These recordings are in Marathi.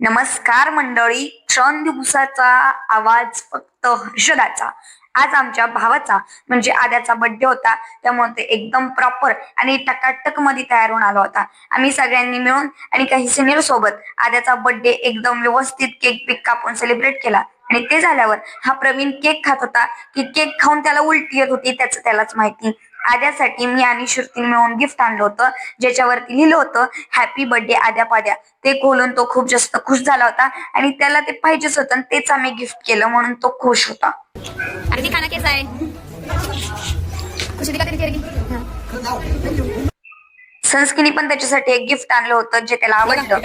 नमस्कार मंडळी. क्षण दिवसाचा आवाज फक्त हर्षदाचा. आज आमच्या भावाचा म्हणजे आद्याचा बर्थडे होता, त्यामुळे ते एकदम प्रॉपर आणि टकाटक मध्ये तयार होऊन आला होता. आम्ही सगळ्यांनी मिळून आणि काही सिनियर सोबत आद्याचा बर्थडे एकदम व्यवस्थित केक पिक कापून सेलिब्रेट केला. आणि ते झाल्यावर हा प्रवीण केक खात होता की केक खाऊन त्याला उलटी येत होती, त्याचं त्यालाच माहिती. आद्यासाठी मी आणि श्रुतीने मिळून गिफ्ट आणलं होतं, ज्याच्यावरती लिहिलं होतं हॅपी बर्थडे आद्या पाद्या. ते खोलून तो खूप जास्त खुश झाला होता आणि त्याला ते पाहिजेच होतं आणि तेच आम्ही गिफ्ट केलं, म्हणून तो खुश होता. अरे खाना कैसा है? खुशी दिखा तेरी चेहरे की. संस्किनी पण त्याच्यासाठी एक गिफ्ट आणलं होतं जे त्याला आवडलं.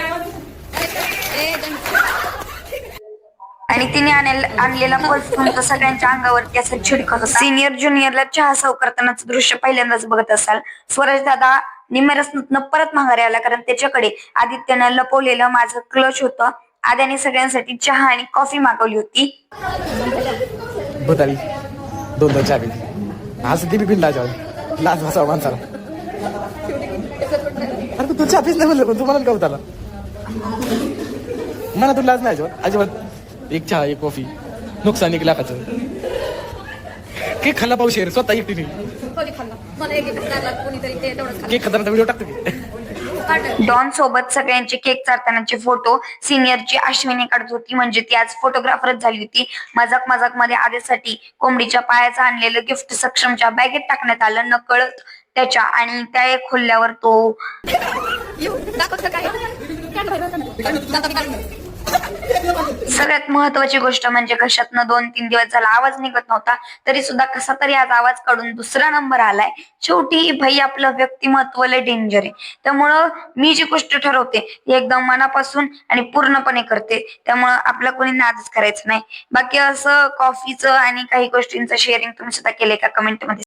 आणि तिने आणलेला परफ्यूम तर सगळ्यांच्या अंगावरती असं छिडकत होता. सिनियर ज्युनियरला चहा सर्व करतानाचं दृश्य पहिल्यांदाच बघत असाल. स्वराज दादा निम्या परत माघारी आला, कारण त्याच्याकडे आदित्यनं लपवलेलं माझं क्लच होतं. आद्याने सगळ्यांसाठी चहा आणि कॉफी मागवली होती. भूताली दोन चहा पिली आज ती बिपिन लाजावर लाज बसावं माणसाला. अरे तू चहा पिस नाही म्हणलं, पण तुम्हाला का होताला मला तू लाज नाही अजिबात. एक चहा एक कॉफी नुकसान 1 लाखाचं. केक खाल्ला पाऊस शेर स्वतः एकटीने. केक खाताना व्हिडिओ टाकतो की. डॉन सोबत सगळ्यांचे केक चारतानाचे फोटो सिनियरची अश्विनी काढत होती, म्हणजे ती आज फोटोग्राफरच झाली होती. मजाक मध्ये आद्यासाठी कोंबडीच्या पायाचं आणलेलं गिफ्ट सक्षमच्या बॅगेत टाकण्यात आलं नकळत त्याच्या, आणि त्या एक खोलल्यावर तो सगळ्यात महत्वाची गोष्ट म्हणजे कशातनं 2-3 दिवस झाला आवाज निघत नव्हता, तरी सुद्धा कसा तरी आज आवाज काढून दुसरा नंबर आलाय. शेवटी भाई आपलं व्यक्तिमत्व लय डेंजर आहे, त्यामुळं मी जी गोष्ट ठरवते ती एकदम मनापासून आणि पूर्णपणे करते, त्यामुळं आपला कोणी नादच करायचं नाही. बाकी असं कॉफीचं आणि काही गोष्टींचं शेअरिंग तुम्ही सुद्धा केलंय का कमेंट मध्ये